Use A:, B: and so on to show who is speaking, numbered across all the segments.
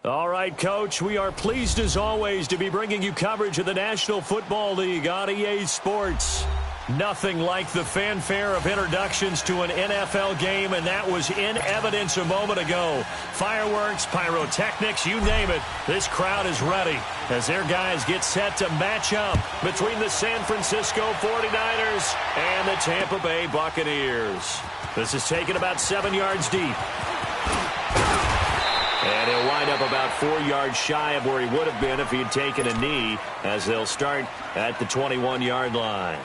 A: All right, Coach, we are pleased as always to be bringing you coverage of the National Football League on EA Sports. Nothing like the fanfare of introductions to an NFL game, and that was in evidence a moment ago. Fireworks, pyrotechnics, you name it. This crowd is ready as their guys get set to match up between the San Francisco 49ers and the Tampa Bay Buccaneers. This is taken about 7 yards deep. And he'll wind up about 4 yards shy of where he would have been if he had taken a knee, as they'll start at the 21-yard line.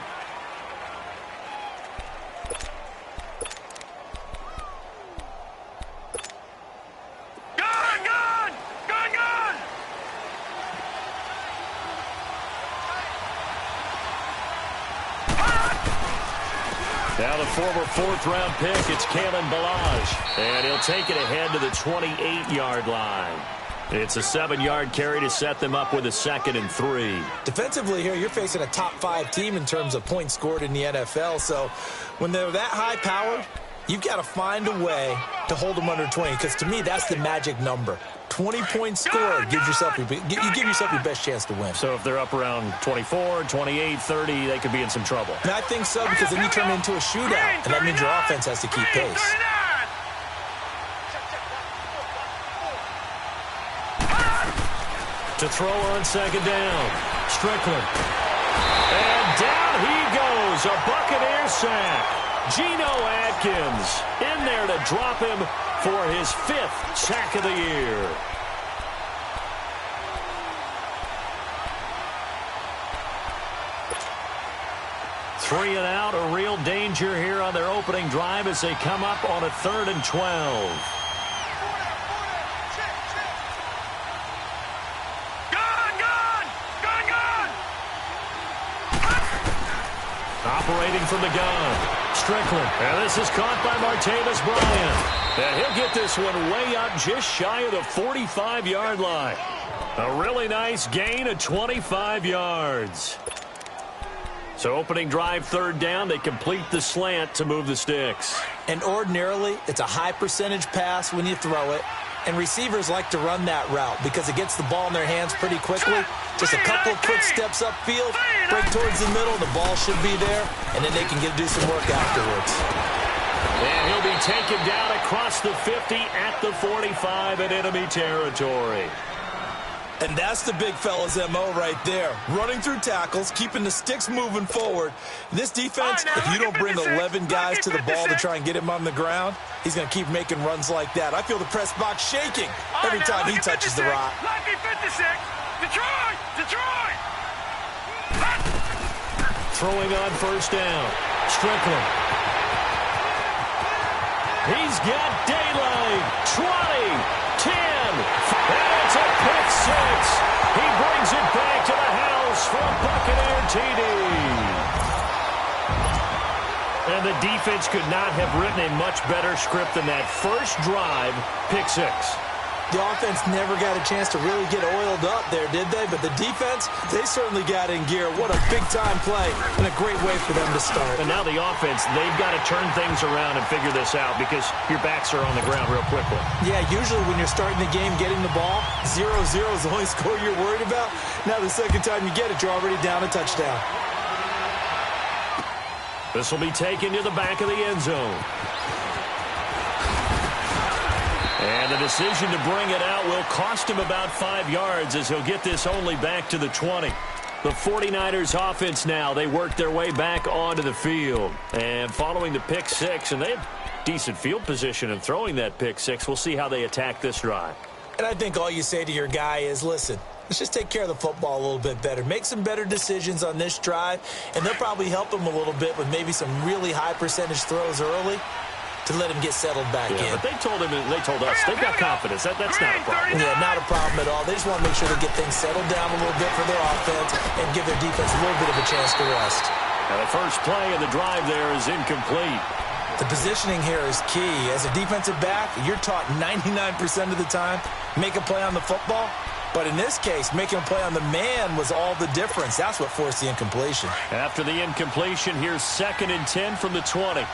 A: Now the former fourth-round pick, it's Kalen Ballage. And he'll take it ahead to the 28-yard line. It's a 7-yard carry to set them up with a 2nd and 3.
B: Defensively here, you're facing a top-5 team in terms of points scored in the NFL. So when they're that high-powered, you've got to find a way to hold them under 20. Because to me, that's the magic number. 20 points scored, you give yourself your best chance to win.
A: So if they're up around 24, 28, 30, they could be in some trouble.
B: And I think so, because then you turn it into a shootout, and that means your offense has to keep pace.
A: To throw on 2nd down, Strickland. And down he goes, a Buccaneer sack. Geno Atkins in there to drop him for his 5th sack of the year. Three and out, a real danger here on their opening drive as they come up on a 3rd and 12. Operating from the gun, Strickland. And this is caught by Martavis Bryant. And he'll get this one way up just shy of the 45-yard line. A really nice gain of 25 yards. So opening drive, 3rd down, they complete the slant to move the sticks.
B: And ordinarily, it's a high percentage pass when you throw it. And receivers like to run that route because it gets the ball in their hands pretty quickly. Just a couple of quick steps upfield, break towards the middle, the ball should be there, and then they can do some work afterwards.
A: And he'll be taken down across the 50 at the 45 in enemy territory.
B: And that's the big fella's MO right there. Running through tackles, keeping the sticks moving forward. This defense, if you don't bring 11 guys to the ball to try and get him on the ground, he's going to keep making runs like that. I feel the press box shaking every time he touches the rock.
C: Detroit!
A: Throwing on 1st down. Strickland. He's got daylight. 20, 10, and it's a pick 6. He brings it back to the house for a Buccaneer TD. And the defense could not have written a much better script than that first drive, pick 6.
B: The offense never got a chance to really get oiled up there, did they? But the defense, they certainly got in gear. What a big-time play and a great way for them to start.
A: And now the offense, they've got to turn things around and figure this out because your backs are on the ground real quickly.
B: Yeah, usually when you're starting the game, getting the ball, 0-0 is the only score you're worried about. Now the second time you get it, you're already down a touchdown.
A: This will be taken to the back of the end zone. And the decision to bring it out will cost him about 5 yards as he'll get this only back to the 20. The 49ers offense now, they work their way back onto the field. And following the pick 6, and they have decent field position in throwing that pick 6. We'll see how they attack this drive.
B: And I think all you say to your guy is, listen, let's just take care of the football a little bit better. Make some better decisions on this drive, and they'll probably help him a little bit with maybe some really high percentage throws early to let him get settled back in.
A: But they told us, they've got confidence. That's not a problem.
B: Yeah, not a problem at all. They just want to make sure they get things settled down a little bit for their offense and give their defense a little bit of a chance to rest.
A: Now the first play of the drive there is incomplete.
B: The positioning here is key. As a defensive back, you're taught 99% of the time, make a play on the football. But in this case, making a play on the man was all the difference. That's what forced the incompletion.
A: After the incompletion, here's 2nd and 10 from the 20.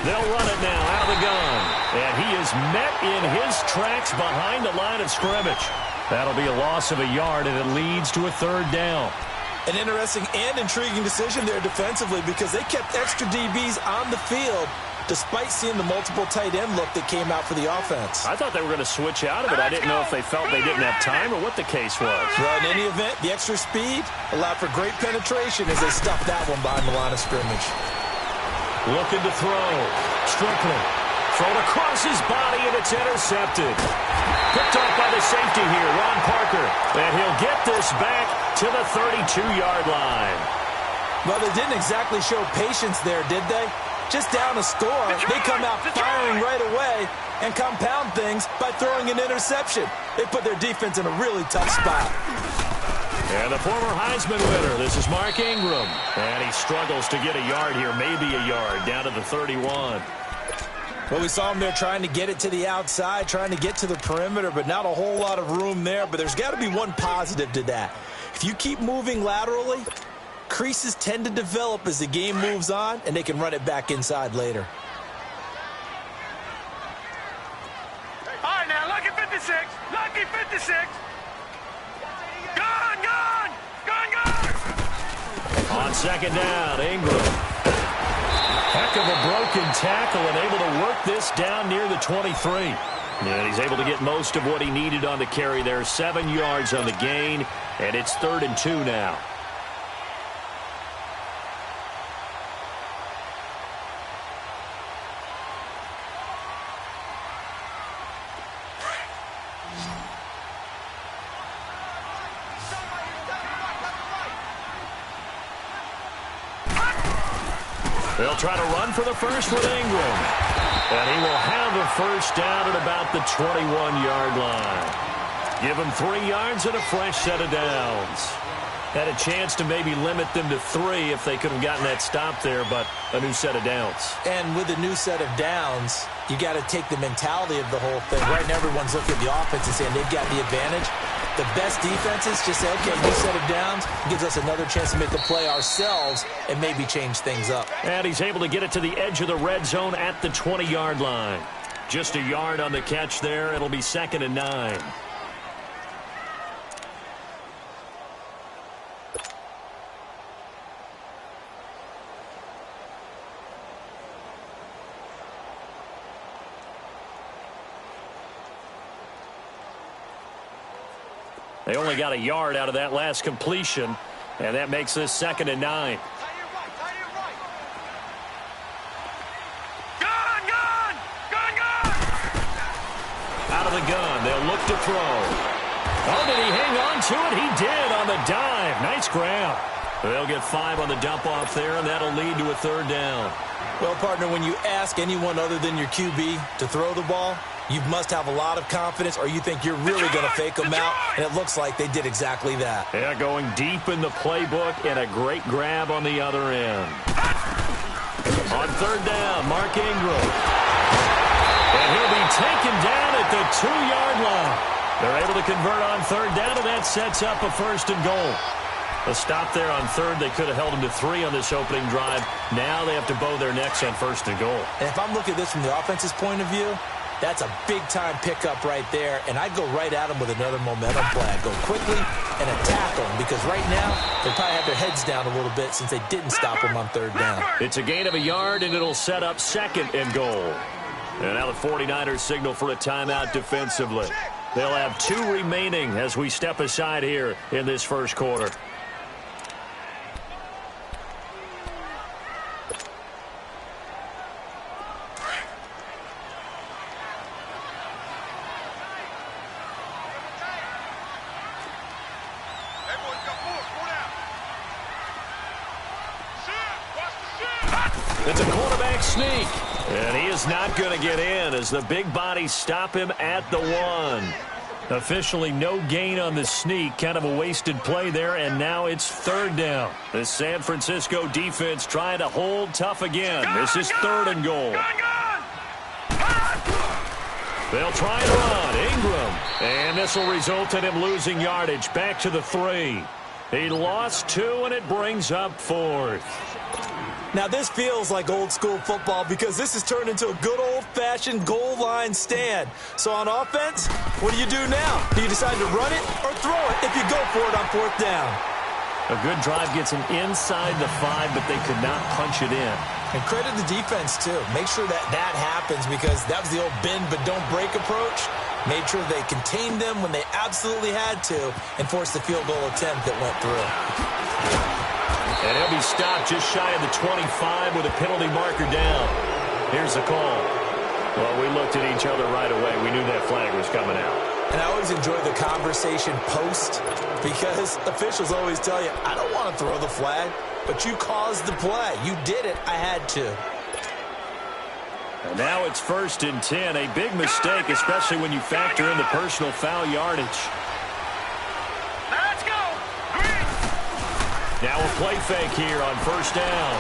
A: They'll run it now out of the gun. And he is met in his tracks behind the line of scrimmage. That'll be a loss of a yard, and it leads to a third down.
B: An interesting and intriguing decision there defensively because they kept extra DBs on the field despite seeing the multiple tight end look that came out for the offense.
A: I thought they were going to switch out of it. I didn't know if they felt they didn't have time or what the case was.
B: Well, in any event, the extra speed allowed for great penetration as they stuffed that one behind the line of scrimmage.
A: Looking to throw. Strickland. Thrown across his body, and it's intercepted. Picked off by the safety here, Ron Parker. And he'll get this back to the 32-yard line.
B: Well, they didn't exactly show patience there, did they? Just down a score, they come out firing right away and compound things by throwing an interception. They put their defense in a really tough spot.
A: And the former Heisman winner, this is Mark Ingram. And he struggles to get a yard here, maybe a yard, down to the 31.
B: Well, we saw him there trying to get it to the outside, trying to get to the perimeter, but not a whole lot of room there. But there's got to be one positive to that. If you keep moving laterally, creases tend to develop as the game moves on, and they can run it back inside later.
C: All right, now, lucky 56. Lucky 56. Gone, gone. Gone, gone.
A: On second down, Ingram. Heck of a broken tackle and able to work this down near the 23. And he's able to get most of what he needed on the carry there. 7 yards on the gain, and it's 3rd and 2 now. They'll try to run for the first with Ingram. And he will have a first down at about the 21-yard line. Give him 3 yards and a fresh set of downs. Had a chance to maybe limit them to 3 if they could have gotten that stop there, but a new set of downs.
B: And with a new set of downs, you got to take the mentality of the whole thing. Right now, everyone's looking at the offense and saying they've got the advantage. The best defenses just say, okay, new set of downs gives us another chance to make a play ourselves and maybe change things up.
A: And he's able to get it to the edge of the red zone at the 20-yard line. Just a yard on the catch there. It'll be 2nd and 9. They only got a yard out of that last completion, and that makes this 2nd and 9.
C: Gone, gone. Gone, gone.
A: Out of the gun, they'll look to throw. Oh, did he hang on to it? He did on the dive. Nice grab. They'll get 5 on the dump off there, and that'll lead to a 3rd down.
B: Well, partner, when you ask anyone other than your QB to throw the ball, you must have a lot of confidence, or you think you're really going to fake them out, and it looks like they did exactly that.
A: Yeah, going deep in the playbook, and a great grab on the other end. On 3rd down, Mark Ingram. And he'll be taken down at the 2-yard line. They're able to convert on 3rd down, and that sets up a 1st and goal. A stop there on 3rd. They could have held them to 3 on this opening drive. Now they have to bow their necks on 1st and goal.
B: And if I'm looking at this from the offense's point of view, that's a big-time pickup right there, and I'd go right at them with another momentum play. I'd go quickly and attack them because right now they probably have their heads down a little bit since they didn't stop them on 3rd down.
A: It's a gain of a yard, and it'll set up 2nd and goal. And now the 49ers signal for a timeout defensively. They'll have 2 remaining as we step aside here in this first quarter. It's a quarterback sneak, and he is not going to get in as the big bodies stop him at the 1. Officially no gain on the sneak, kind of a wasted play there, and now it's 3rd down. The San Francisco defense trying to hold tough again. This is 3rd and goal. They'll try and run. Ingram, and this will result in him losing yardage back to the 3. He lost 2, and it brings up 4th.
B: Now, this feels like old-school football because this has turned into a good old-fashioned goal line stand. So on offense, what do you do now? Do you decide to run it or throw it if you go for it on 4th down?
A: A good drive gets him inside the 5, but they could not punch it in.
B: And credit the defense, too. Make sure that happens because that was the old bend but don't break approach. Made sure they contained them when they absolutely had to and forced the field goal attempt that went through.
A: And he'll be stopped just shy of the 25 with a penalty marker down. Here's the call. Well, we looked at each other right away. We knew that flag was coming out.
B: And I always enjoy the conversation post because officials always tell you, I don't want to throw the flag, but you caused the play. You did it. I had to.
A: And now it's 1st and 10. A big mistake, especially when you factor in the personal foul yardage.
C: Let's go. Green.
A: Now a play fake here on 1st down.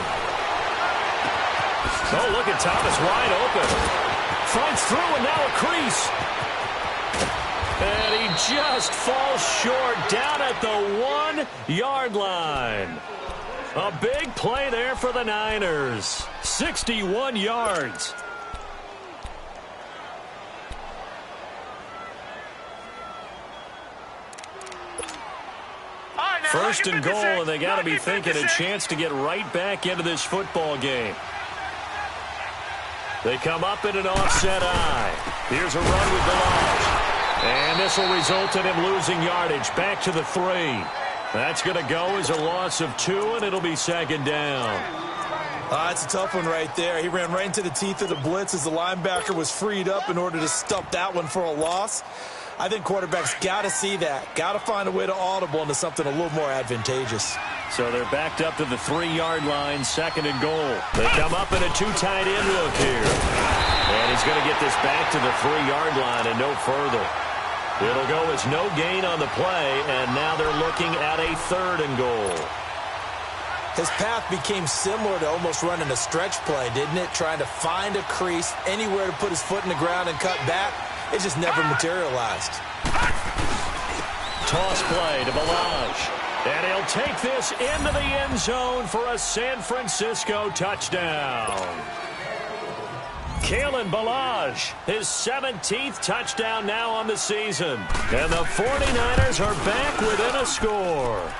A: Oh, look at Thomas wide open. Fights through and now a crease. And he just falls short down at the 1-yard line. A big play there for the Niners. 61 yards. First and goal, and they got to be thinking a chance to get right back into this football game. They come up in an offset eye. Here's a run with Ballage. And this will result in him losing yardage. Back to the 3. That's going to go as a loss of 2, and it'll be 2nd down.
B: That's a tough one right there. He ran right into the teeth of the blitz as the linebacker was freed up in order to stop that one for a loss. I think quarterbacks got to see that. Got to find a way to audible into something a little more advantageous.
A: So they're backed up to the 3-yard line, 2nd and goal. They come up in a 2 tight end look here. And he's going to get this back to the 3-yard line and no further. It'll go as no gain on the play, and now they're looking at a 3rd and goal.
B: His path became similar to almost running a stretch play, didn't it? Trying to find a crease, anywhere to put his foot in the ground and cut back. It just never materialized.
A: Toss play to Ballage. And he'll take this into the end zone for a San Francisco touchdown. Kalen Ballage, his 17th touchdown now on the season. And the 49ers are back within a score.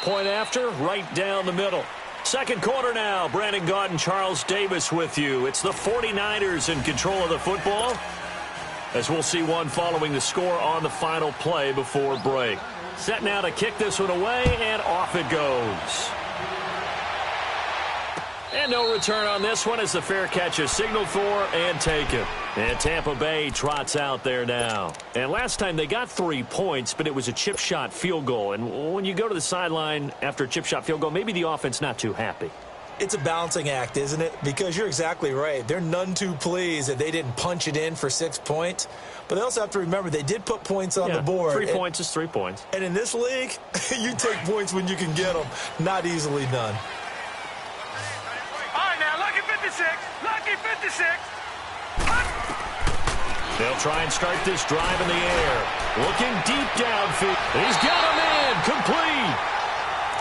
A: Point after, right down the middle. Second quarter now. Brandon Gaudin and Charles Davis with you. It's the 49ers in control of the football, as we'll see one following the score on the final play before break. Set now to kick this one away, and off it goes. And no return on this one as the fair catch is signaled for and taken. And Tampa Bay trots out there now. And last time they got 3 points, but it was a chip shot field goal. And when you go to the sideline after a chip shot field goal, maybe the offense not too happy.
B: It's a balancing act, isn't it? Because you're exactly right. They're none too pleased that they didn't punch it in for 6 points. But they also have to remember they did put points on the board.
A: 3 points is 3 points.
B: And in this league, you take points when you can get them. Not easily done.
C: All right, now, lucky 56. Lucky 56.
A: They'll try and start this drive in the air. Looking deep downfield. He's got him in. Complete.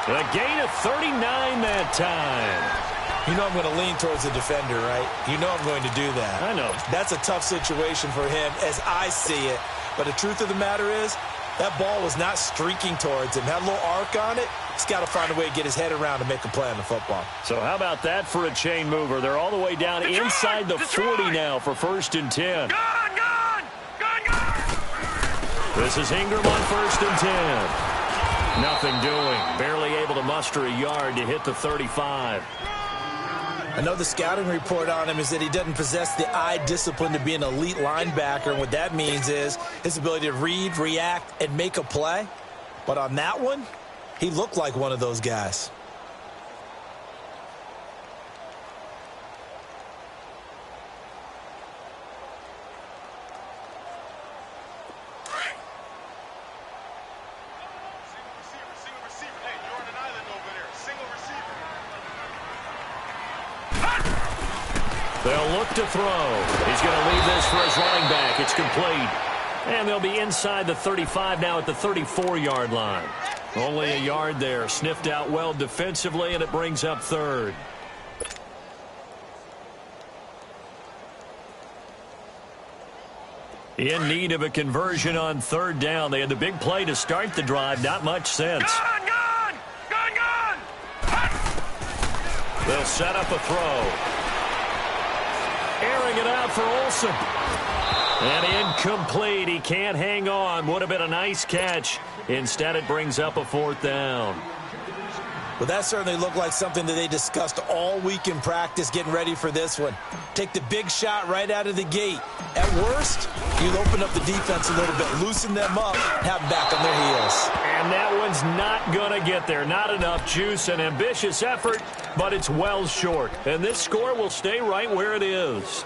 A: A gain of 39 that time.
B: You know I'm going to lean towards the defender, right? You know I'm going to do that.
A: I know.
B: That's a tough situation for him as I see it. But the truth of the matter is, that ball was not streaking towards him. Had a little arc on it. He's got to find a way to get his head around to make a play on the football.
A: So how about that for a chain mover? They're all the way down inside the 40 now for 1st and 10.
C: Gone, gone. Gone, gone.
A: This is Ingram on 1st and 10. Nothing doing. Barely able to muster a yard to hit the 35.
B: I know the scouting report on him is that he doesn't possess the eye discipline to be an elite linebacker. And what that means is his ability to read, react, and make a play. But on that one, he looked like one of those guys.
A: They'll look to throw. He's going to leave this for his running back. It's complete. And they'll be inside the 35 now at the 34-yard line. Only a yard there. Sniffed out well defensively, and it brings up 3rd. In need of a conversion on third down. They had the big play to start the drive. Not much sense.
C: Gone!
A: They'll set up a throw. Airing it out for Olsen. And incomplete. He can't hang on. Would have been a nice catch. Instead, it brings up a fourth down.
B: Well, that certainly looked like something that they discussed all week in practice getting ready for this one. Take the big shot right out of the gate. At worst, you'll open up the defense a little bit, loosen them up, have them back on their heels.
A: And that one's not going to get there. Not enough juice. An ambitious effort, but it's well short. And this score will stay right where it is.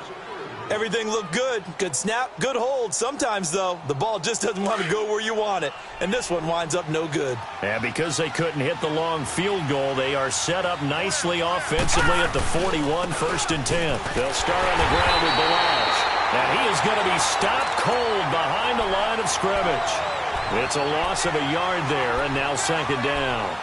B: Everything looked good. Good snap, good hold. Sometimes, though, the ball just doesn't want to go where you want it. And this one winds up no good.
A: And because they couldn't hit the long field goal, they are set up nicely offensively at the 41, 1st and 10. They'll start on the ground with Balaj. And he is going to be stopped cold behind the line of scrimmage. It's a loss of a yard there, and now 2nd down.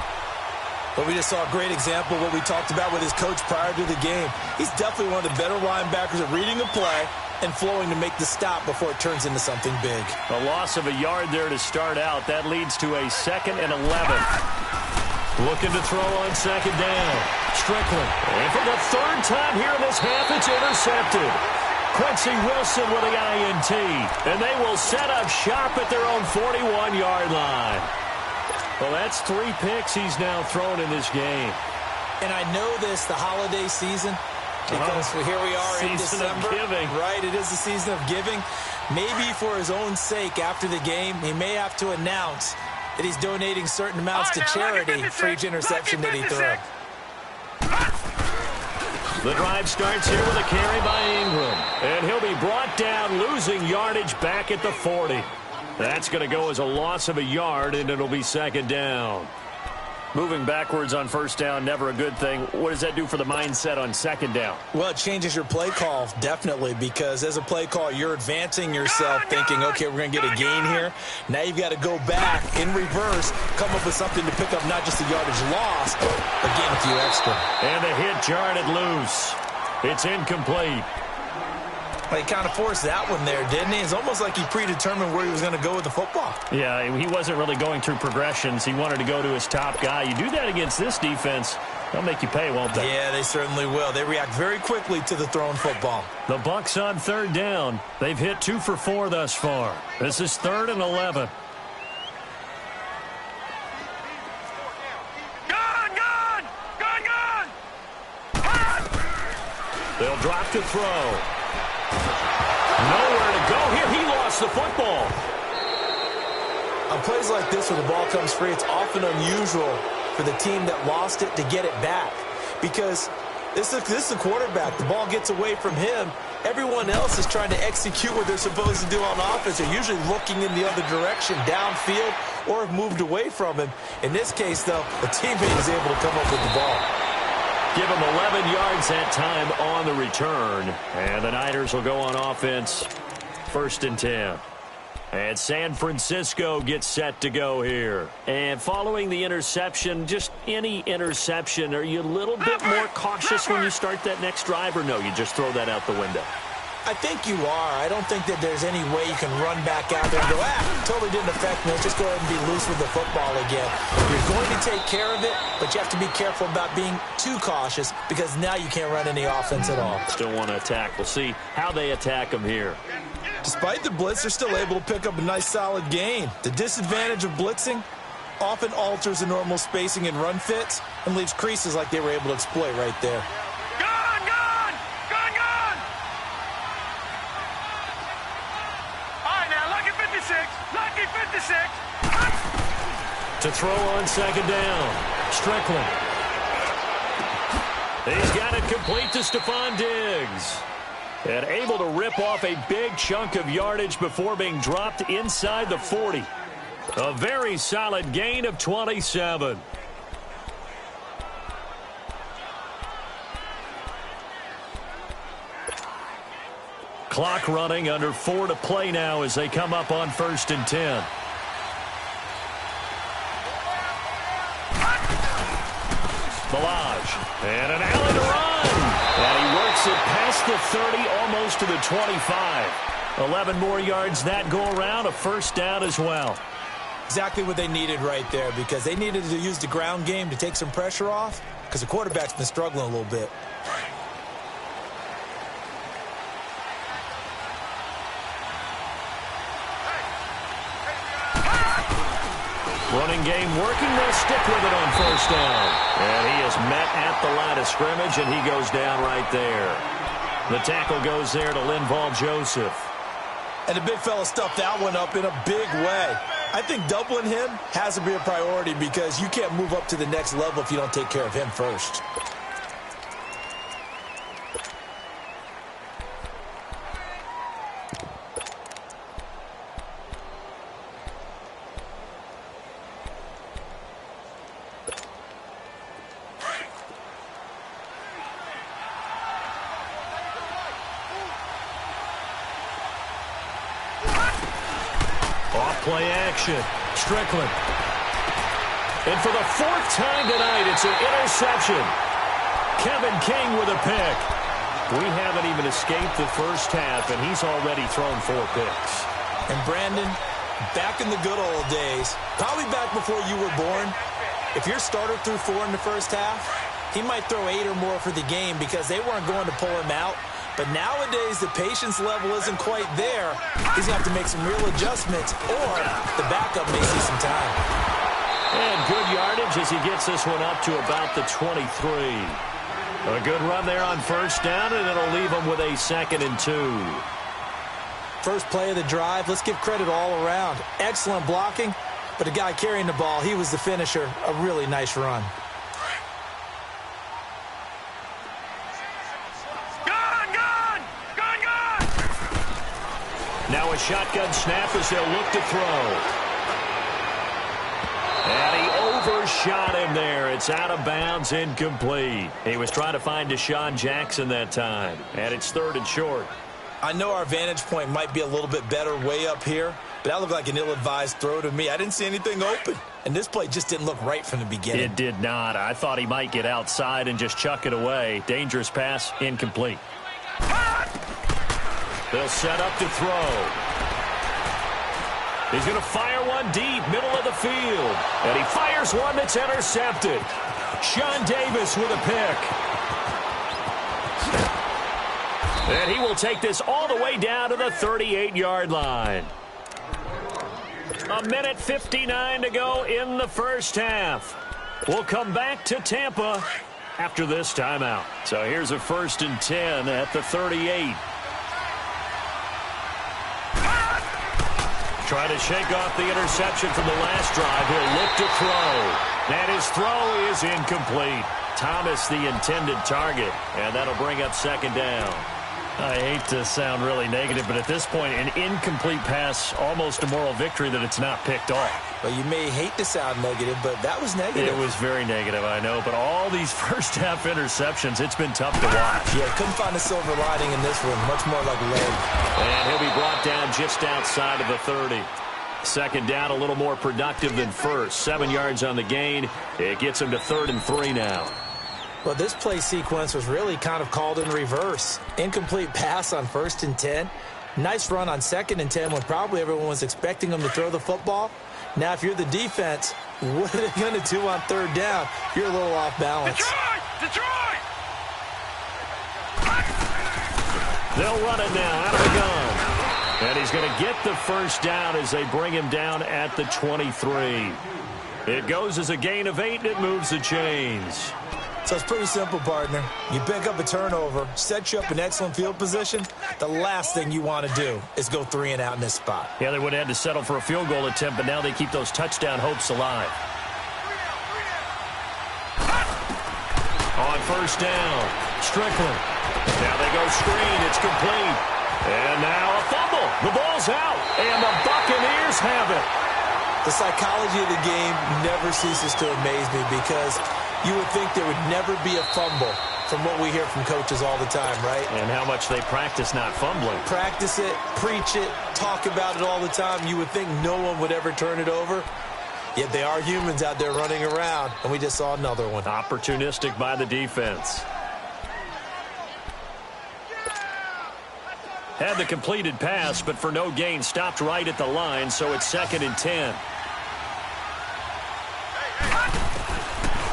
B: But we just saw a great example of what we talked about with his coach prior to the game. He's definitely one of the better linebackers at reading a play and flowing to make the stop before it turns into something big.
A: A loss of a yard there to start out. That leads to a 2nd and 11. Looking to throw on 2nd down. Strickland. And for the 3rd time here in this half, it's intercepted. Quincy Wilson with the INT. And they will set up shop at their own 41-yard line. Well, that's 3 picks he's now thrown in this game.
B: And I know this, the holiday season, because here we are in December.
A: Season of giving.
B: Right, it is the season of giving. Maybe for his own sake after the game, he may have to announce that he's donating certain amounts to charity for each interception that he threw.
A: The drive starts here with a carry by Ingram. And he'll be brought down, losing yardage back at the 40. That's going to go as a loss of a yard, and it'll be 2nd down. Moving backwards on 1st down, never a good thing. What does that do for the mindset on 2nd down?
B: Well, it changes your play call, definitely, because as a play call, you're advancing yourself thinking, okay, we're going to get a gain here. Now you've got to go back in reverse, come up with something to pick up not just the yardage lost, but gain a few extra.
A: And the hit jarred loose. It's incomplete.
B: Well, he kind of forced that one there, didn't he? It's almost like he predetermined where he was going to go with the football.
A: Yeah, he wasn't really going through progressions. He wanted to go to his top guy. You do that against this defense, they'll make you pay, won't they?
B: Yeah, they certainly will. They react very quickly to the thrown football.
A: The Bucs on 3rd down. They've hit 2 for 4 thus far. This is 3rd and 11.
C: Gone!
A: They'll drop to throw. Nowhere to go here. He lost the football.
B: On plays like this where the ball comes free, it's often unusual for the team that lost it to get it back. Because this is a quarterback. The ball gets away from him. Everyone else is trying to execute what they're supposed to do on offense. They're usually looking in the other direction, downfield, or have moved away from him. In this case, though, the teammate is able to come up with the ball.
A: Give him 11 yards that time on the return. And the Niners will go on offense, 1st and 10. And San Francisco gets set to go here. And following the interception, just any interception, are you a little bit more cautious when you start that next drive, or no, you just throw that out the window?
B: I think you are. I don't think that there's any way you can run back out there and go, totally didn't affect me. Let's just go ahead and be loose with the football again. You're going to take care of it, but you have to be careful about being too cautious because now you can't run any offense at all.
A: Still want to attack. We'll see how they attack them here.
B: Despite the blitz, they're still able to pick up a nice solid gain. The disadvantage of blitzing often alters the normal spacing and run fits and leaves creases like they were able to exploit right there.
C: Lucky 56.
A: To throw on 2nd down. Strickland. He's got it complete to Stephon Diggs. And able to rip off a big chunk of yardage before being dropped inside the 40. A very solid gain of 27. Clock running, under 4 to play now as they come up on 1st and 10. Balaj. And an Allen run. And he works it past the 30, almost to the 25. 11 more yards that go around, a first down as well.
B: Exactly what they needed right there, because they needed to use the ground game to take some pressure off, because the quarterback's been struggling a little bit.
A: Running game working. They'll stick with it on first down. And he is met at the line of scrimmage, and he goes down right there. The tackle goes there to Linval Joseph.
B: And the big fella stuffed that one up in a big way. I think doubling him has to be a priority, because you can't move up to the next level if you don't take care of him first.
A: Play action. Strickland. And for the fourth time tonight, it's an interception. Kevin King with a pick. We haven't even escaped the first half, and he's already thrown 4 picks.
B: And Brandon, back in the good old days, probably back before you were born, if your starter threw 4 in the first half, he might throw 8 or more for the game, because they weren't going to pull him out. But nowadays, the patience level isn't quite there. He's going to have to make some real adjustments, or the backup may see some time.
A: And good yardage as he gets this one up to about the 23. A good run there on first down, and it'll leave him with a 2nd and 2.
B: First play of the drive, let's give credit all around. Excellent blocking, but the guy carrying the ball, he was the finisher. A really nice run.
A: Now a shotgun snap as they'll look to throw. And he overshot him there. It's out of bounds, incomplete. He was trying to find Deshaun Jackson that time. And it's 3rd and short.
B: I know our vantage point might be a little bit better way up here, but that looked like an ill-advised throw to me. I didn't see anything open. And this play just didn't look right from the beginning.
A: It did not. I thought he might get outside and just chuck it away. Dangerous pass, incomplete. They'll set up to throw. He's going to fire one deep, middle of the field. And he fires one that's intercepted. Sean Davis with a pick. And he will take this all the way down to the 38-yard line. 1:59 to go in the first half. We'll come back to Tampa after this timeout. So here's a 1st and 10 at the 38. Trying to shake off the interception from the last drive. He'll look to throw. And his throw is incomplete. Thomas the intended target. And that'll bring up 2nd down. I hate to sound really negative, but at this point, an incomplete pass, almost a moral victory that it's not picked off.
B: Well, you may hate to sound negative, but that was negative.
A: It was very negative, I know. But all these first-half interceptions, it's been tough to watch.
B: Yeah, couldn't find a silver lining in this one. Much more like lead.
A: And he'll be brought down just outside of the 30. 2nd down, a little more productive than first. 7 yards on the gain. It gets him to 3rd and 3 now.
B: Well, this play sequence was really kind of called in reverse. Incomplete pass on 1st and 10. Nice run on 2nd and 10 when probably everyone was expecting him to throw the football. Now, if you're the defense, what are they going to do on 3rd down? You're a little off balance.
C: Detroit!
A: They'll run it now out of the gun. And he's going to get the first down as they bring him down at the 23. It goes as a gain of 8, and it moves the chains.
B: So it's pretty simple, partner. You pick up a turnover, set you up in excellent field position. The last thing you want to do is go 3 and out in this spot.
A: Yeah, they would have had to settle for a field goal attempt, but now they keep those touchdown hopes alive. On 1st down, Strickland. Now they go screen. It's complete. And now a fumble. The ball's out, and the Buccaneers have it.
B: The psychology of the game never ceases to amaze me, because you would think there would never be a fumble from what we hear from coaches all the time, right?
A: And how much they practice not fumbling.
B: Practice it, preach it, talk about it all the time. You would think no one would ever turn it over. Yet they are humans out there running around, and we just saw another one.
A: Opportunistic by the defense. Had the completed pass, but for no gain, stopped right at the line, so it's 2nd and 10.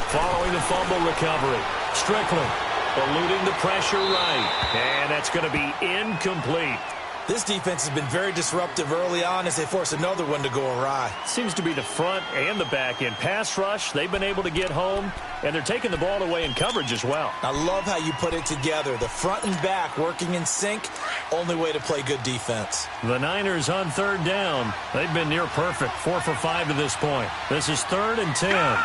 A: Following the fumble recovery, Strickland eluding the pressure right, and that's going to be incomplete.
B: This defense has been very disruptive early on as they force another one to go awry.
A: Seems to be the front and the back end. Pass rush, they've been able to get home, and they're taking the ball away in coverage as well.
B: I love how you put it together. The front and back working in sync, only way to play good defense.
A: The Niners on 3rd down. They've been near perfect, 4 for 5 to this point. This is 3rd and 10.
C: Gun!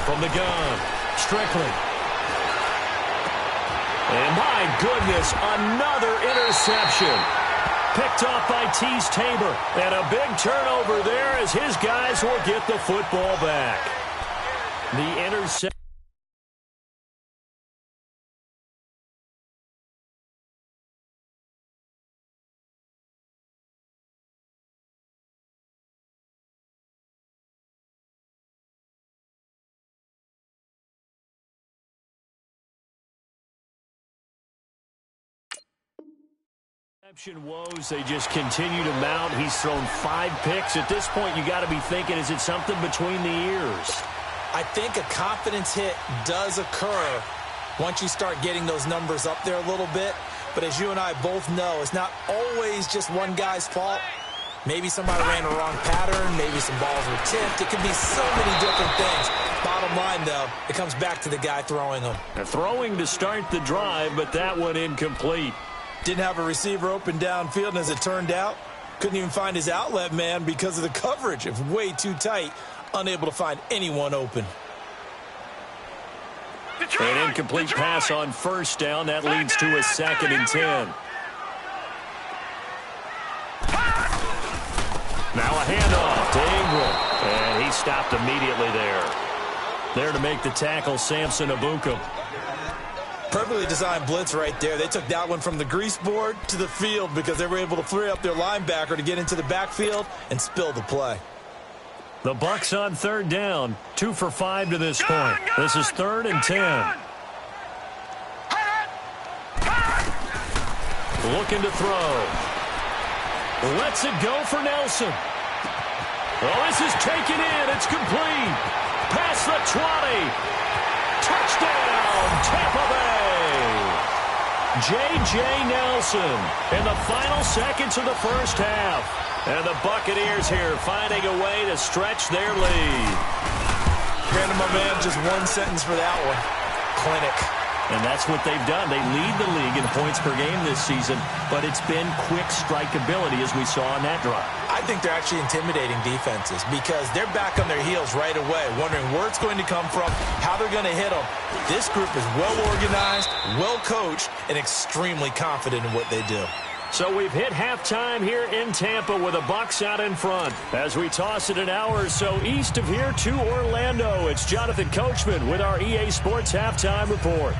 A: From the gun, Strickland. And my goodness, another interception. Picked off by Tease Tabor. And a big turnover there as his guys will get the football back. The interception. Woes, they just continue to mount. He's thrown 5 picks. At this point, you got to be thinking, is it something between the ears?
B: I think a confidence hit does occur once you start getting those numbers up there a little bit. But as you and I both know, it's not always just one guy's fault. Maybe somebody ran a wrong pattern. Maybe some balls were tipped. It could be so many different things. Bottom line, though, it comes back to the guy throwing them.
A: Throwing to start the drive, but that one incomplete.
B: Didn't have a receiver open downfield, and as it turned out, couldn't even find his outlet man because of the coverage. It was way too tight, unable to find anyone open.
A: An incomplete pass on 1st down. That leads to a 2nd and 10. Now a handoff to Ingram, and he stopped immediately there. There to make the tackle, Samson Ebukam.
B: Perfectly designed blitz right there. They took that one from the grease board to the field because they were able to free up their linebacker to get into the backfield and spill the play.
A: The Bucs on 3rd down, 2 for 5 to this point. This is 3rd and 10. Looking to throw. Lets it go for Nelson. Oh, this is taken in. It's complete. Past the 20. Touchdown, Tampa Bay. J.J. Nelson in the final seconds of the 1st half. And the Buccaneers here finding a way to stretch their lead.
B: Granted, my man, just one sentence for that one. Clinic.
A: And that's what they've done. They lead the league in points per game this season, but it's been quick strike ability as we saw on that drive.
B: I think they're actually intimidating defenses because they're back on their heels right away, wondering where it's going to come from, how they're going to hit them. This group is well organized, well coached, and extremely confident in what they do.
A: So we've hit halftime here in Tampa with the Bucs out in front. As we toss it an hour or so east of here to Orlando, it's Jonathan Coachman with our EA Sports Halftime Report.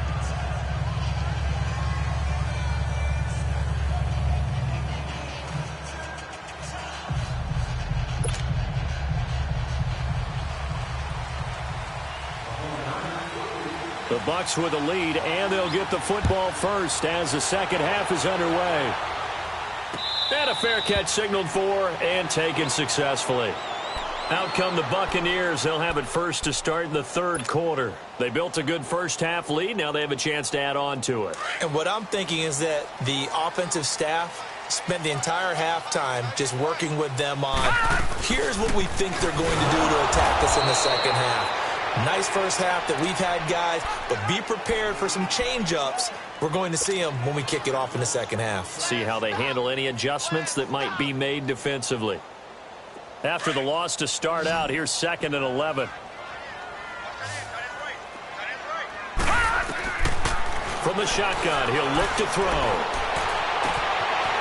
A: The Bucs with a lead, and they'll get the football first as the 2nd half is underway. And a fair catch signaled for and taken successfully. Out come the Buccaneers. They'll have it first to start in the 3rd quarter. They built a good 1st half lead. Now they have a chance to add on to it.
B: And what I'm thinking is that the offensive staff spent the entire halftime just working with them on, here's what we think they're going to do to attack us in the 2nd half. Nice 1st half that we've had, guys, but be prepared for some change-ups. We're going to see them when we kick it off in the 2nd half.
A: See how they handle any adjustments that might be made defensively. After the loss to start out, here's 2nd and 11. From the shotgun, he'll look to throw.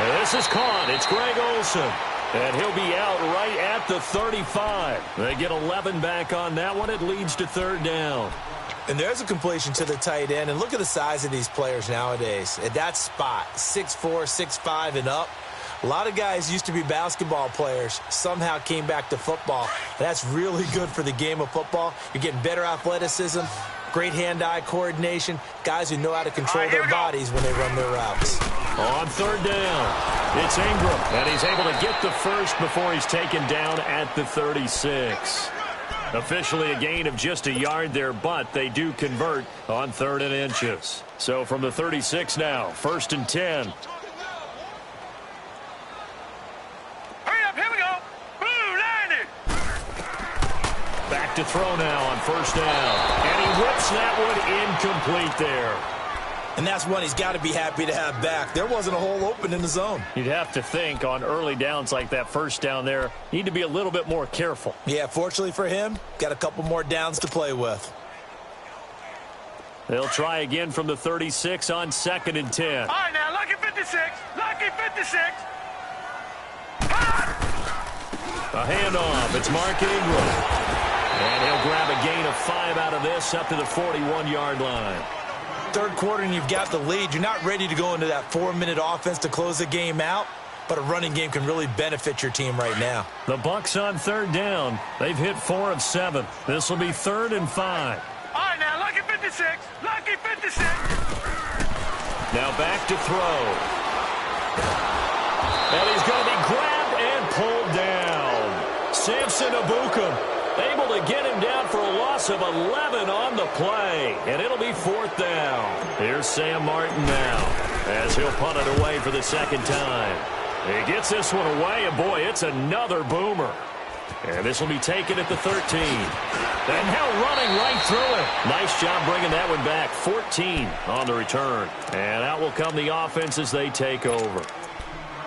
A: And this is caught. It's Greg Olsen. And he'll be out right at the 35. They get 11 back on that one. It leads to 3rd down.
B: And there's a completion to the tight end. And look at the size of these players nowadays. At that spot, 6'4", 6'5", and up. A lot of guys used to be basketball players, somehow came back to football. That's really good for the game of football. You're getting better athleticism, Great hand-eye coordination. Guys who know how to control their bodies when they run their routes.
A: On third down, it's Ingram, and he's able to get the first before he's taken down at the 36. Officially a gain of just a yard there, but they do convert on 3rd and inches. So from the 36 now, 1st and 10.
C: Hurry up, here we go. Blue line.
A: Back to throw now on 1st down. And he whips that one incomplete there.
B: And that's one he's got to be happy to have back. There wasn't a hole open in the zone.
A: You'd have to think on early downs like that 1st down there, need to be a little bit more careful.
B: Yeah, fortunately for him, got a couple more downs to play with.
A: They'll try again from the 36 on 2nd and 10.
C: All right, now, lucky 56. Lucky 56.
A: A handoff. It's Mark Ingram. And he'll grab a gain of 5 out of this up to the 41-yard line.
B: 3rd quarter and you've got the lead. You're not ready to go into that 4-minute offense to close the game out, but a running game can really benefit your team right now.
A: The Bucs on 3rd down. They've hit 4 of 7. This will be 3rd and 5.
C: All right, now, lucky 56. Lucky 56.
A: Now back to throw. And he's going to be grabbed and pulled down. Samson Ebukam able to get him down for a loss of 11 on the play. And it'll be 4th down. Here's Sam Martin now as he'll punt it away for the 2nd time. He gets this one away, and boy, it's another boomer. And this will be taken at the 13. And now running right through it. Nice job bringing that one back. 14 on the return. And out will come the offense as they take over.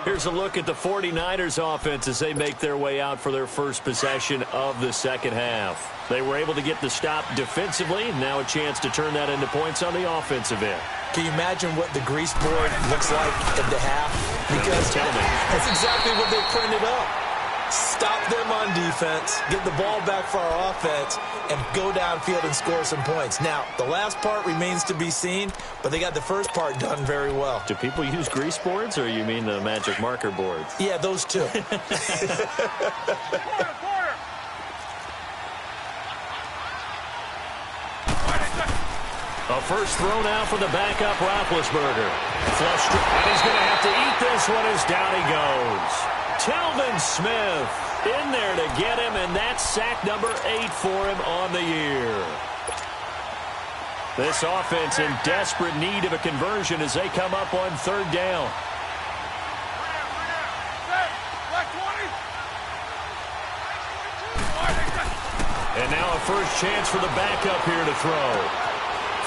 A: Here's a look at the 49ers offense as they make their way out for their first possession of the 2nd half. They were able to get the stop defensively. Now a chance to turn that into points on the offensive end.
B: Can you imagine what the grease board looks like at the half? Because that's exactly what they printed up. Stop them on defense, get the ball back for our offense, and go downfield and score some points. Now, the last part remains to be seen, but they got the first part done very well.
A: Do people use grease boards, or you mean the magic marker boards?
B: Yeah, those two.
A: A first throw now for the backup Roethlisberger. Flushed, and he's going to have to eat this one as down he goes. Telvin Smith in there to get him, and that's sack number 8 for him on the year. This offense in desperate need of a conversion as they come up on 3rd down. And now a first chance for the backup here to throw.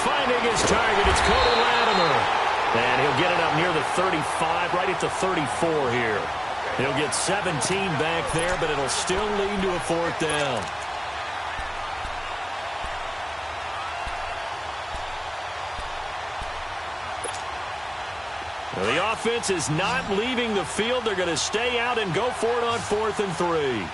A: Finding his target, it's Cody Latimer. And he'll get it up near the 35, right at the 34 here. He'll get 17 back there, but it'll still lead to a 4th down. Well, the offense is not leaving the field. They're going to stay out and go for it on 4th and 3.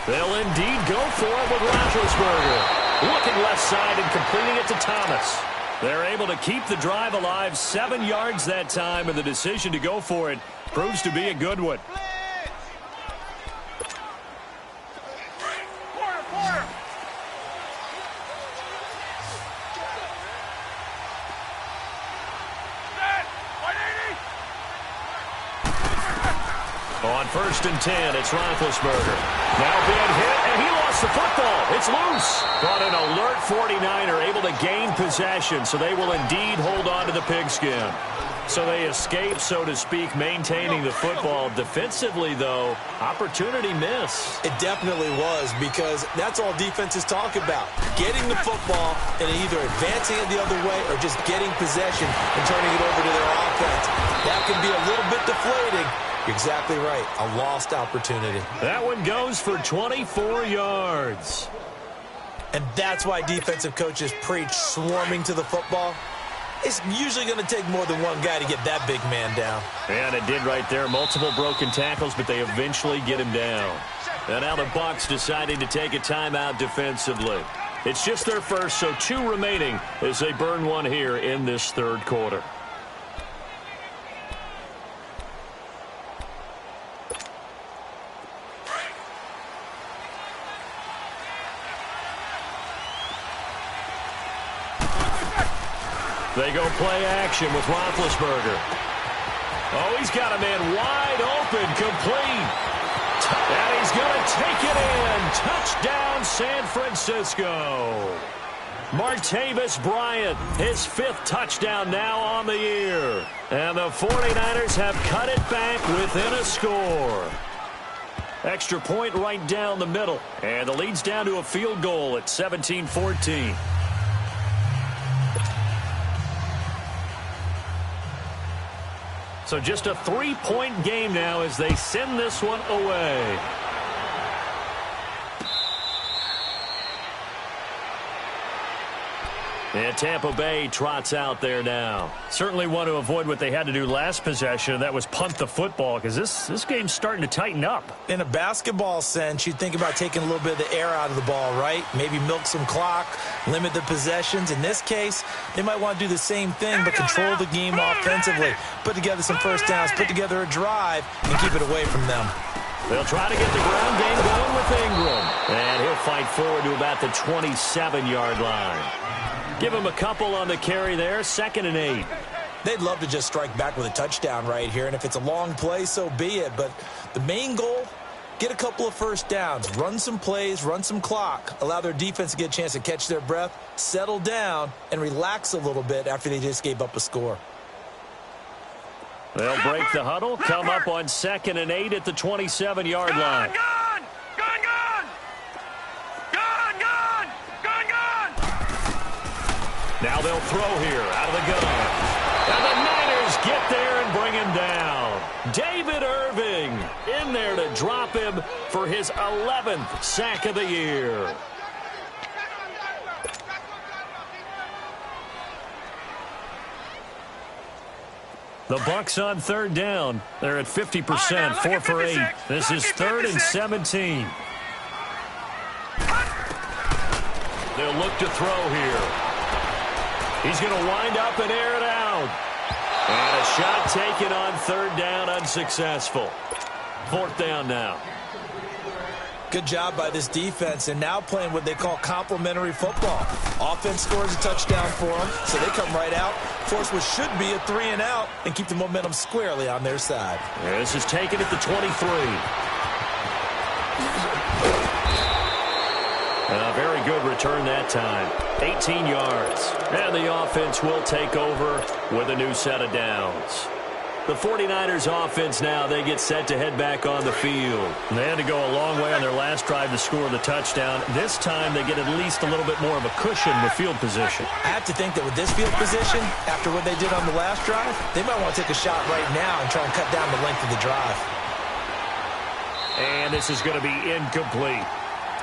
A: They'll indeed go for it with Roethlisberger. Looking left side and completing it to Thomas. They're able to keep the drive alive. 7 yards that time, and the decision to go for it proves to be a good one. On 1st and 10, it's Roethlisberger. Now being hit, and he lost the football. It's loose. But an alert 49er able to gain possession, so they will indeed hold on to the pigskin. So they escape, so to speak, maintaining the football. Defensively, though, opportunity miss.
B: It definitely was, because that's all defenses talk about. Getting the football and either advancing it the other way or just getting possession and turning it over to their offense. That can be a little bit deflating. You're exactly right. A lost opportunity.
A: That one goes for 24 yards.
B: And that's why defensive coaches preach swarming to the football. It's usually going to take more than one guy to get that big man down.
A: And it did right there. Multiple broken tackles, but they eventually get him down. And now the Bucs deciding to take a timeout defensively. It's just their first, so 2 remaining as they burn one here in this 3rd quarter. They go play action with Roethlisberger. Oh, he's got a man wide open, complete. And he's going to take it in. Touchdown, San Francisco. Martavis Bryant, his 5th touchdown now on the year. And the 49ers have cut it back within a score. Extra point right down the middle. And the lead's down to a field goal at 17-14. So just a 3-point game now as they send this one away. And Tampa Bay trots out there now. Certainly want to avoid what they had to do last possession, and that was punt the football, because this game's starting to tighten up.
B: In a basketball sense, you think about taking a little bit of the air out of the ball, right? Maybe milk some clock, limit the possessions. In this case, they might want to do the same thing, but control the game offensively. Put together some first downs, put together a drive, and keep it away from them.
A: They'll try to get the ground game going with Ingram. And he'll fight forward to about the 27-yard line. Give him a couple on the carry there, 2nd and 8.
B: They'd love to just strike back with a touchdown right here, and if it's a long play, so be it. But the main goal, get a couple of first downs, run some plays, run some clock, allow their defense to get a chance to catch their breath, settle down, and relax a little bit after they just gave up a score.
A: They'll break the huddle, come up on 2nd and 8 at the 27-yard line. Now they'll throw here out of the gun. And the Niners get there and bring him down. David Irving in there to drop him for his 11th sack of the year. The Bucs on 3rd down. They're at 50%, 4 for 8. This is 3rd and 17. They'll look to throw here. He's going to wind up and air it out. And a shot taken on 3rd down, unsuccessful. 4th down now.
B: Good job by this defense, and now playing what they call complementary football. Offense scores a touchdown for them, so they come right out, force what should be a 3-and-out, and keep the momentum squarely on their side.
A: This is taken at the 23. A very good return that time. 18 yards. And the offense will take over with a new set of downs. The 49ers offense now, they get set to head back on the field. They had to go a long way on their last drive to score the touchdown. This time they get at least a little bit more of a cushion with field position.
B: I have to think that with this field position, after what they did on the last drive, they might want to take a shot right now and try and cut down the length of the drive.
A: And this is going to be incomplete.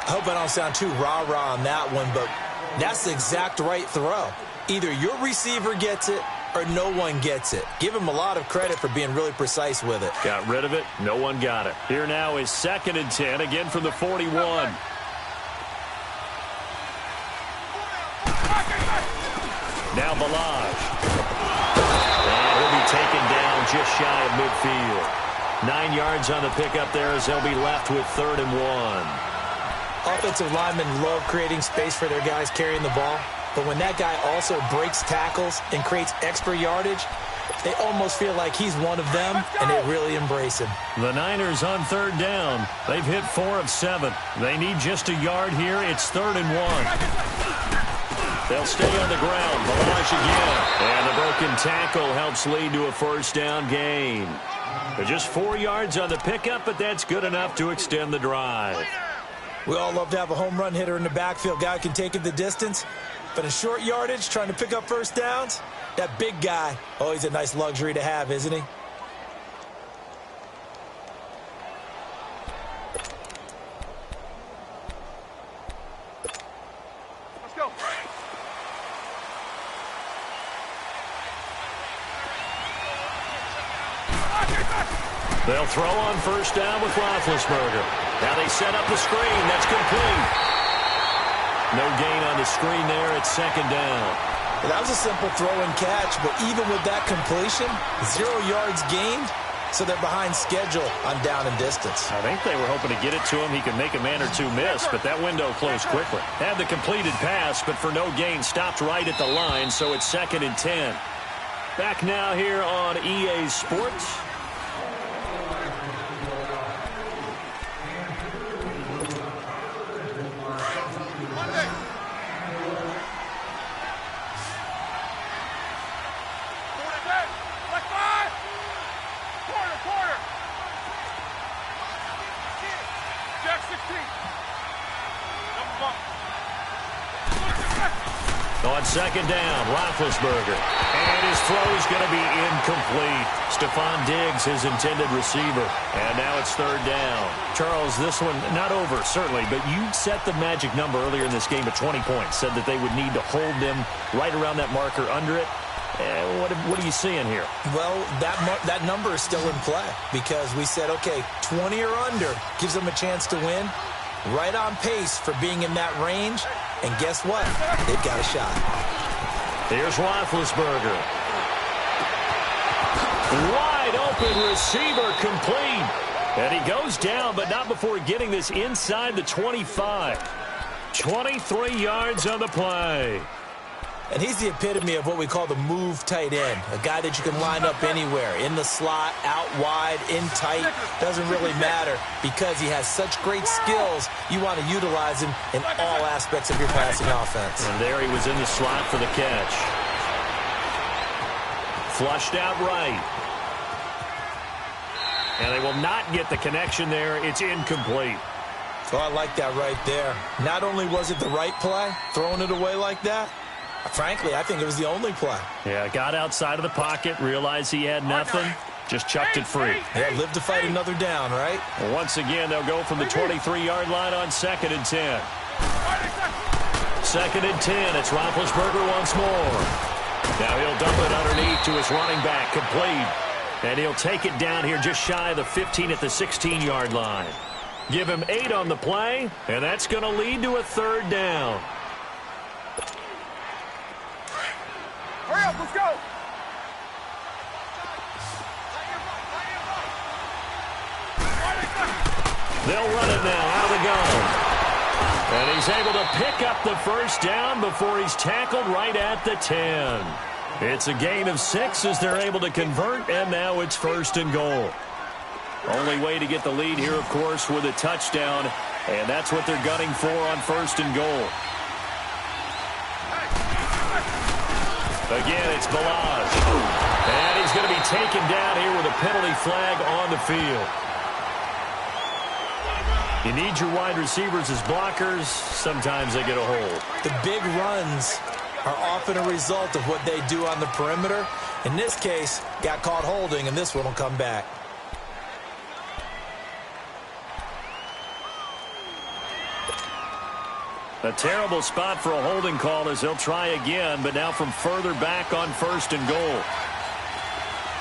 B: I hope I don't sound too rah-rah on that one, but that's the exact right throw. Either your receiver gets it or no one gets it. Give him a lot of credit for being really precise with it.
A: Got rid of it. No one got it. Here now is 2nd and 10, again from the 41. Now Balaj. And he'll be taken down just shy of midfield. 9 yards on the pickup there as they'll be left with 3rd and 1.
B: Offensive linemen love creating space for their guys carrying the ball, but when that guy also breaks tackles and creates extra yardage, they almost feel like he's one of them, and they really embrace him.
A: The Niners on 3rd down. They've hit 4 of 7. They need just a yard here. It's 3rd and 1. They'll stay on the ground. Balaj again. And the broken tackle helps lead to a 1st down gain. They're just 4 yards on the pickup, but that's good enough to extend the drive.
B: We all love to have a home run hitter in the backfield. Guy can take it the distance. But in short yardage, trying to pick up first downs, that big guy, oh, he's a nice luxury to have, isn't he?
C: Let's go.
A: They'll throw on 1st down with Roethlisberger. Now they set up the screen. That's complete. No gain on the screen there at 2nd down.
B: Well, that was a simple throw and catch, but even with that completion, 0 yards gained, so they're behind schedule on down and distance.
A: I think they were hoping to get it to him. He could make a man or two miss, but that window closed quickly. Had the completed pass, but for no gain, stopped right at the line, so it's 2nd and 10. Back now here on EA Sports. On 2nd down, Roethlisberger. And his throw is going to be incomplete. Stephon Diggs, his intended receiver. And now it's 3rd down. Charles, this one not over, certainly, but you set the magic number earlier in this game at 20 points. Said that they would need to hold them right around that marker under it. What are you seeing here?
B: Well, that number is still in play because we said, okay, 20 or under gives them a chance to win. Right on pace for being in that range. And guess what? They've got a shot.
A: Here's Roethlisberger. Wide open receiver complete. And he goes down, but not before getting this inside the 25. 23 yards on the play.
B: And he's the epitome of what we call the move tight end. A guy that you can line up anywhere. In the slot, out wide, in tight. Doesn't really matter because he has such great skills. You want to utilize him in all aspects of your passing offense.
A: And there he was in the slot for the catch. Flushed out right. And they will not get the connection there. It's incomplete.
B: So I like that right there. Not only was it the right play, throwing it away like that, frankly, I think it was the only play.
A: Yeah, got outside of the pocket, realized he had nothing, just chucked it free.
B: Yeah, live to fight another down, right?
A: Well, once again, they'll go from the 23-yard line on 2nd and 10. 2nd and 10, it's Roethlisberger once more. Now he'll dump it underneath to his running back, complete. And he'll take it down here just shy of the 15 at the 16-yard line. Give him 8 on the play, and that's going to lead to a 3rd down.
C: Hurry up, let's go!
A: They'll run it now out of the gun. And he's able to pick up the 1st down before he's tackled right at the 10. It's a gain of 6 as they're able to convert, and now it's 1st and goal. Only way to get the lead here, of course, with a touchdown, and that's what they're gunning for on 1st and goal. Again, it's Balaj. And he's going to be taken down here with a penalty flag on the field. You need your wide receivers as blockers. Sometimes they get a hold.
B: The big runs are often a result of what they do on the perimeter. In this case, got caught holding, and this one will come back.
A: A terrible spot for a holding call as they'll try again, but now from further back on 1st and goal.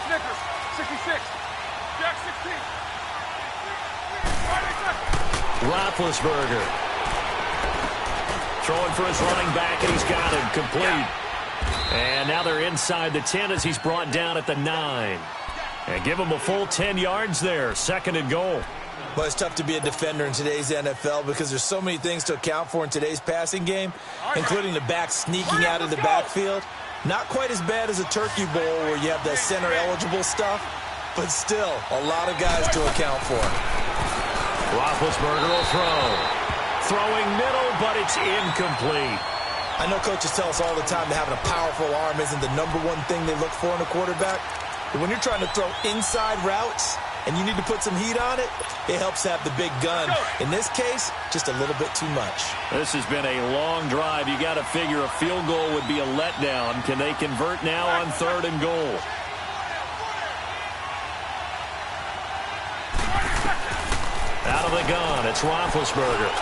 C: Snickers, 66. Jack 16.
A: Roethlisberger. Throwing for his running back, and he's got him complete. And now they're inside the 10 as he's brought down at the 9. And give him a full 10 yards there. 2nd and goal.
B: Well, it's tough to be a defender in today's NFL because there's so many things to account for in today's passing game, including the back sneaking out of the backfield. Not quite as bad as a turkey bowl where you have the center-eligible stuff, but still a lot of guys to account for.
A: Roethlisberger will throw. Throwing middle, but it's incomplete.
B: I know coaches tell us all the time that having a powerful arm isn't the number one thing they look for in a quarterback. But when you're trying to throw inside routes and you need to put some heat on it, it helps have the big gun. In this case, just a little bit too much.
A: This has been a long drive. You got to figure a field goal would be a letdown. Can they convert now on 3rd and goal? Out of the gun, it's Roethlisberger.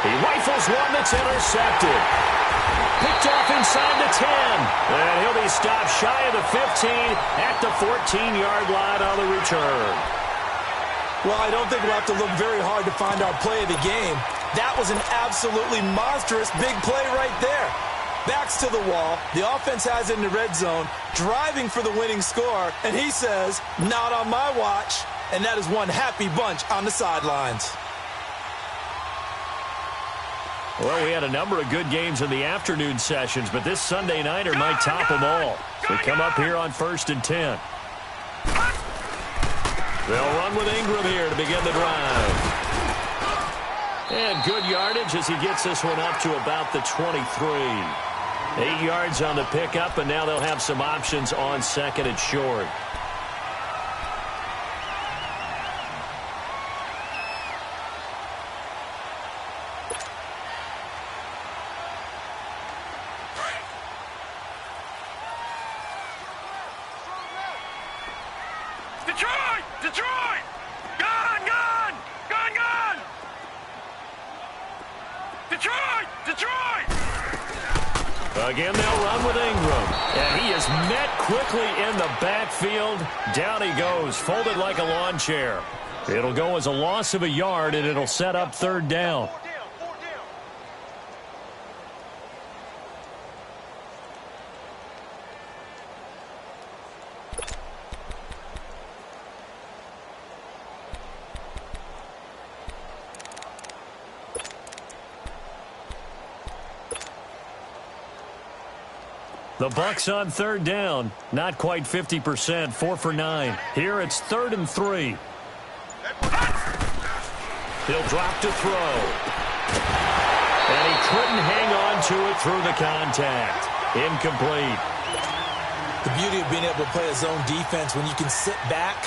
A: He rifles one that's intercepted. Picked off inside the 10. And he'll be stopped shy of the 15 at the 14-yard line on the return.
B: Well, I don't think we'll have to look very hard to find our play of the game. That was an absolutely monstrous big play right there. backs to the wall. The offense has it in the red zone, driving for the winning score, and he says, not on my watch. And that is one happy bunch on the sidelines.
A: Well, we had a number of good games in the afternoon sessions, but this Sunday nighter might top them all. So we come up here on 1st and 10. They'll run with Ingram here to begin the drive. And good yardage as he gets this one up to about the 23. 8 yards on the pickup, and now they'll have some options on 2nd and short.
C: Detroit! Gone! Detroit!
A: Again, they'll run with Ingram. And he is met quickly in the backfield. Down he goes, folded like a lawn chair. It'll go as a loss of a yard, and it'll set up 3rd down. The Bucs on 3rd down. Not quite 50%, 4 for 9. Here it's 3rd and 3. He'll drop to throw. And he couldn't hang on to it through the contact. Incomplete.
B: The beauty of being able to play a zone defense when you can sit back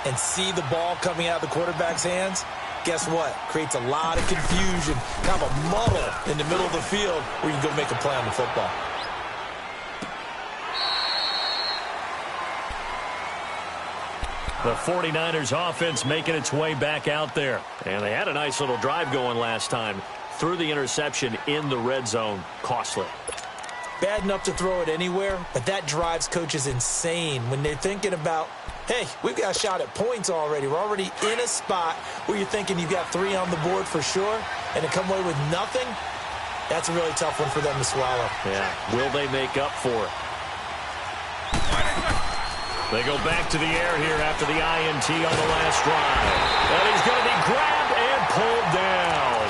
B: and see the ball coming out of the quarterback's hands, guess what? Creates a lot of confusion, kind of a muddle in the middle of the field where you can go make a play on the football.
A: The 49ers offense making its way back out there. And they had a nice little drive going last time. Threw the interception in the red zone. Costly.
B: Bad enough to throw it anywhere, but that drives coaches insane when they're thinking about, hey, we've got a shot at points already. We're already in a spot where you're thinking you've got 3 on the board for sure, and to come away with nothing, that's a really tough one for them to swallow.
A: Yeah, will they make up for it? They go back to the air here after the INT on the last drive. And he's going to be grabbed and pulled down.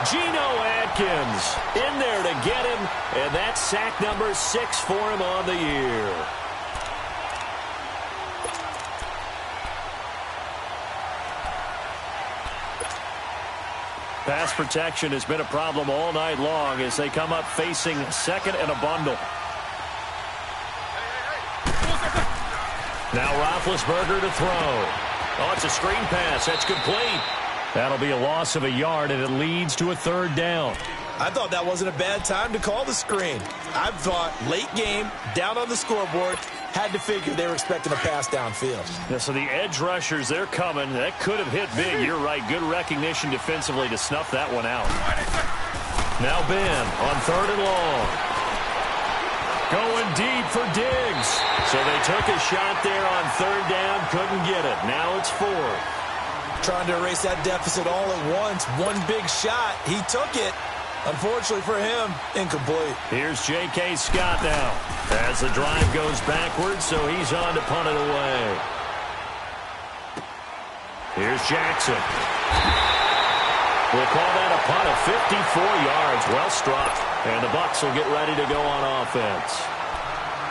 A: Geno Atkins in there to get him, and that's sack number 6 for him on the year. Pass protection has been a problem all night long as they come up facing 2nd and a bundle. Now Roethlisberger to throw. Oh, it's a screen pass. That's complete. That'll be a loss of a yard, and it leads to a 3rd down.
B: I thought that wasn't a bad time to call the screen. I thought late game, down on the scoreboard, had to figure they were expecting a pass downfield.
A: Yeah, so the edge rushers, they're coming. That could have hit big. You're right. Good recognition defensively to snuff that one out. Now Ben on 3rd and long. Going deep for Diggs. So they took a shot there on 3rd down. Couldn't get it. Now it's 4th.
B: Trying to erase that deficit all at once. One big shot. He took it. Unfortunately for him, incomplete.
A: Here's J.K. Scott now as the drive goes backwards, so he's on to punt it away. Here's Jackson. We'll call that a punt of 54 yards. Well struck. And the Bucs will get ready to go on offense.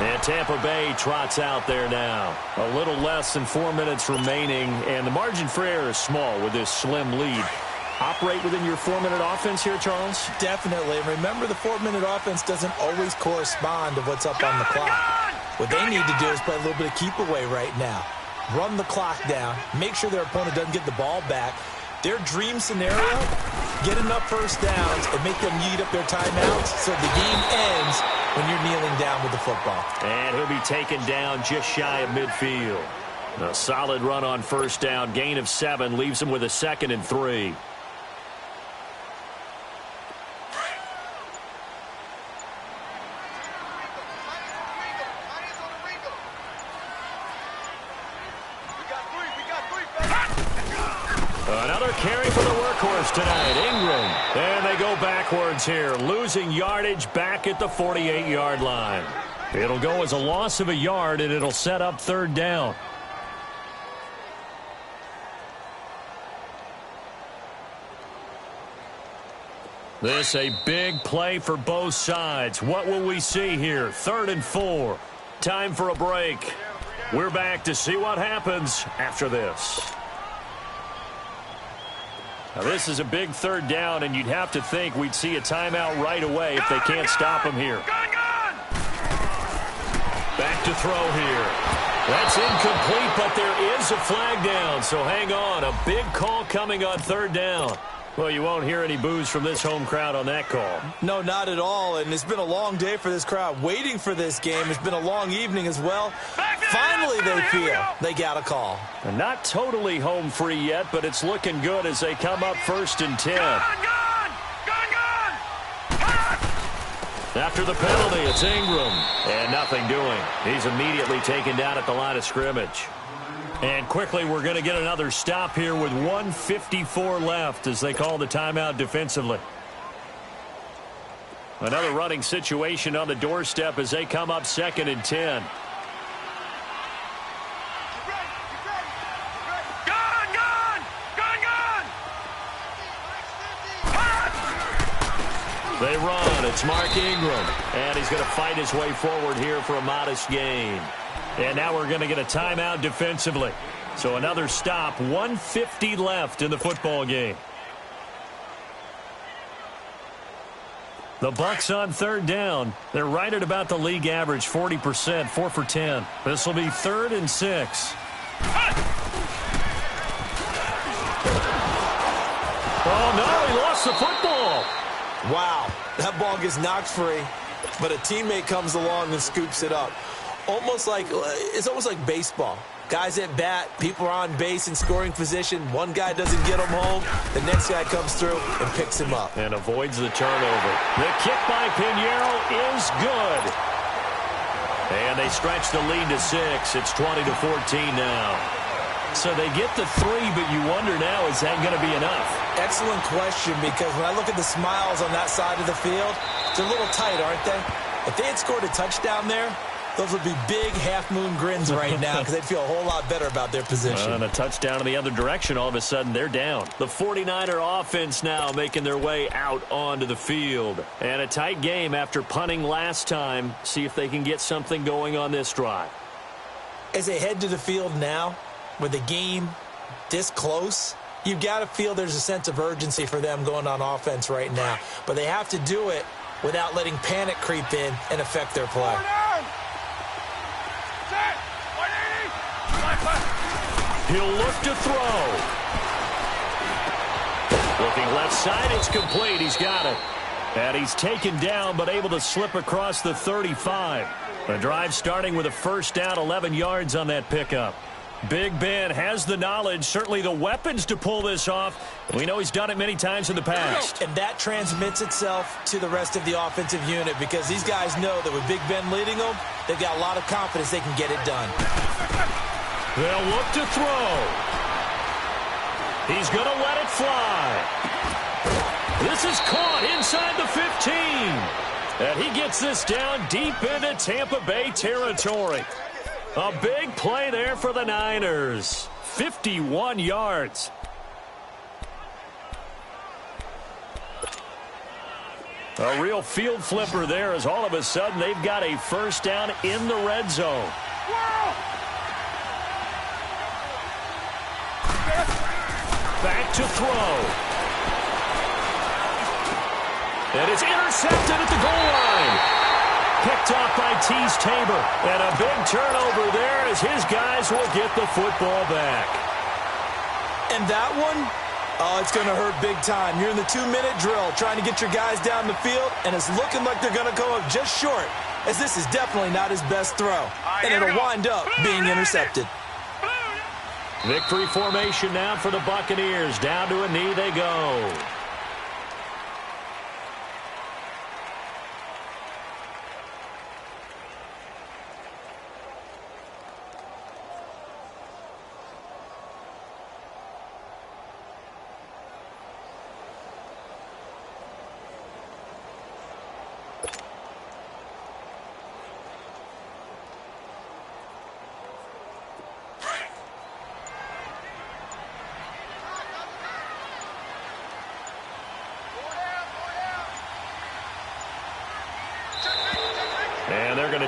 A: And Tampa Bay trots out there now. A little less than 4 minutes remaining, and the margin for error is small with this slim lead. Operate within your 4-minute offense here, Charles?
B: Definitely. And remember, the 4-minute offense doesn't always correspond to what's up on the clock. What they need to do is play a little bit of keep away right now. Run the clock down. Make sure their opponent doesn't get the ball back. Their dream scenario, get enough first downs and make them eat up their timeouts so the game ends when you're kneeling down with the football.
A: And he'll be taken down just shy of midfield. A solid run on 1st down. Gain of 7 leaves him with a 2nd and 3. Another carry for the workhorse tonight, Ingram. And they go backwards here, losing yardage back at the 48-yard line. It'll go as a loss of a yard, and it'll set up third down. This a big play for both sides. What will we see here? 3rd and 4. Time for a break. We're back to see what happens after this. Now, this is a big third down, and you'd have to think we'd see a timeout right away if they can't stop him here. Back to throw here. That's incomplete, but there is a flag down, so hang on. A big call coming on third down. Well, you won't hear any boos from this home crowd on that call.
B: No, not at all, and it's been a long day for this crowd waiting for this game. It's been a long evening as well. Finally, they feel they got a call.
A: And not totally home free yet, but it's looking good as they come up 1st and 10. After the penalty, it's Ingram. And nothing doing. He's immediately taken down at the line of scrimmage. And quickly, we're going to get another stop here with 1:54 left as they call the timeout defensively. Another running situation on the doorstep as they come up 2nd and 10. They run. It's Mark Ingram. And he's going to fight his way forward here for a modest gain. And now we're going to get a timeout defensively. So another stop. 1:50 left in the football game. The Bucs on 3rd down. They're right at about the league average, 40%, 4 for 10. This will be 3rd and 6. Oh, no, he lost the football.
B: Wow, that ball gets knocked free, but a teammate comes along and scoops it up. It's almost like baseball. Guys at bat, people are on base in scoring position. One guy doesn't get him home. The next guy comes through and picks him up.
A: And avoids the turnover. The kick by Pinheiro is good. And they stretch the lead to 6. It's 20-14 now. So they get the 3, but you wonder now, is that going to be enough?
B: Excellent question, because when I look at the smiles on that side of the field, they're a little tight, aren't they? If they had scored a touchdown there, those would be big half-moon grins right now because they'd feel a whole lot better about their position.
A: And a touchdown in the other direction, all of a sudden they're down. The 49er offense now making their way out onto the field. And a tight game after punting last time. See if they can get something going on this drive.
B: As they head to the field now, with the game this close, you've got to feel there's a sense of urgency for them going on offense right now. But they have to do it without letting panic creep in and affect their play.
A: He'll look to throw. Looking left side, it's complete. He's got it. And he's taken down, but able to slip across the 35. The drive starting with a 1st down, 11 yards on that pickup. Big Ben has the knowledge, certainly the weapons to pull this off. We know he's done it many times in the past.
B: And that transmits itself to the rest of the offensive unit because these guys know that with Big Ben leading them, they've got a lot of confidence they can get it done.
A: They'll look to throw. He's going to let it fly. This is caught inside the 15. And he gets this down deep into Tampa Bay territory. A big play there for the Niners. 51 yards. A real field flipper there as all of a sudden they've got a 1st down in the red zone. Back to throw. And it's intercepted at the goal line. Picked off by Tease Tabor. And a big turnover there as his guys will get the football back.
B: And that one, oh, it's going to hurt big time. You're in the 2-minute drill trying to get your guys down the field, and it's looking like they're going to go up just short, as this is definitely not his best throw. And it'll wind up being intercepted.
A: Victory formation now for the Buccaneers. Down to a knee they go.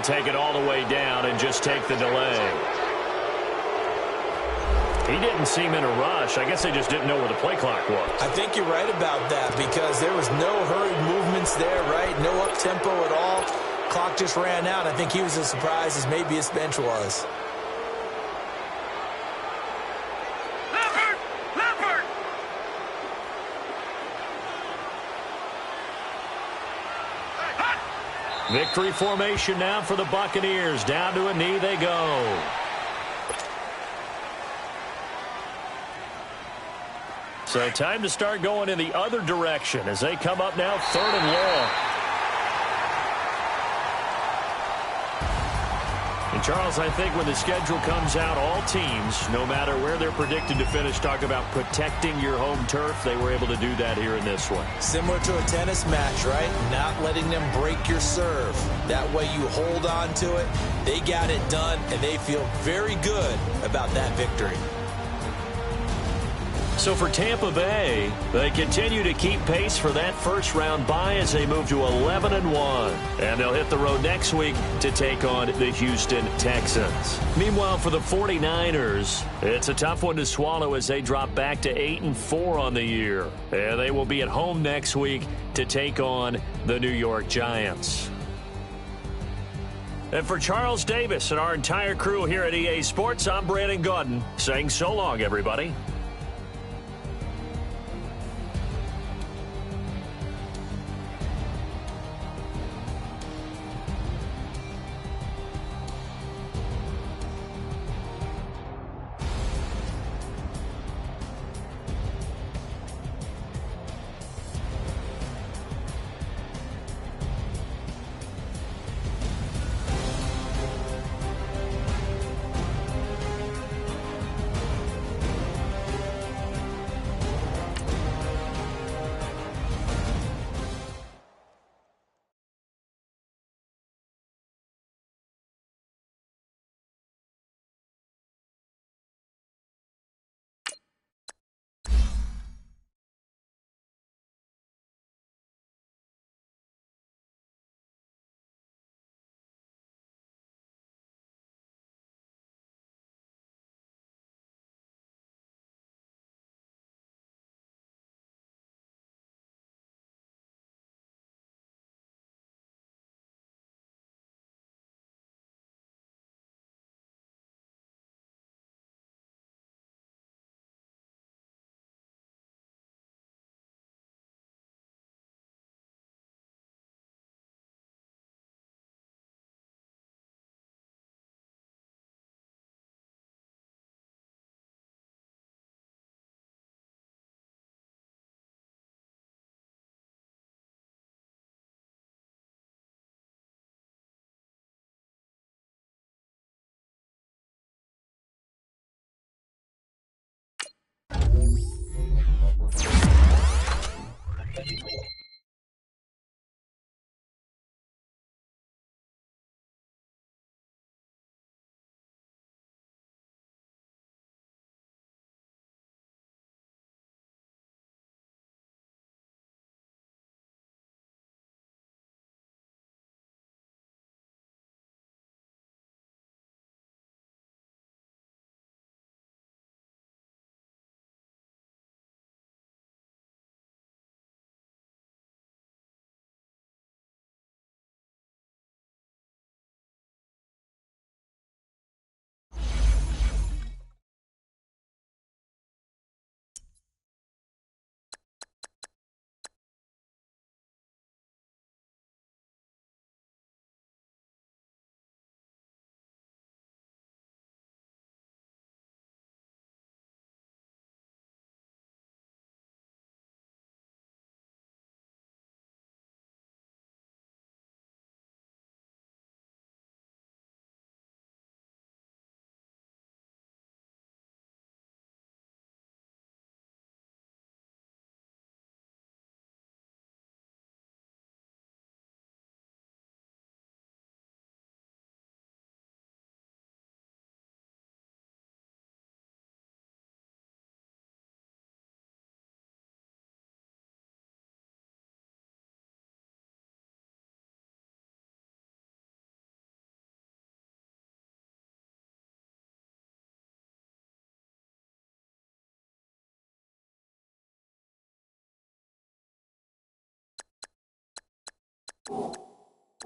A: to take it all the way down and just take the delay. He didn't seem in a rush. I guess they just didn't know where the play clock was.
B: I think you're right about that because there was no hurried movements there, right? No up-tempo at all. Clock just ran out. I think he was as surprised as maybe his bench was.
C: Leopard!
A: Victory formation now for the Buccaneers. Down to a knee they go. So time to start going in the other direction as they come up now 3rd and long. And Charles, I think when the schedule comes out, all teams, no matter where they're predicted to finish, talk about protecting your home turf. They were able to do that here in this one.
B: Similar to a tennis match, right? Not letting them break your serve. That way you hold on to it. They got it done, and they feel very good about that victory.
A: So for Tampa Bay, they continue to keep pace for that first-round bye as they move to 11-1. And they'll hit the road next week to take on the Houston Texans. Meanwhile, for the 49ers, it's a tough one to swallow as they drop back to 8-4 on the year. And they will be at home next week to take on the New York Giants. And for Charles Davis and our entire crew here at EA Sports, I'm Brandon Gaudin saying so long, everybody.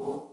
D: you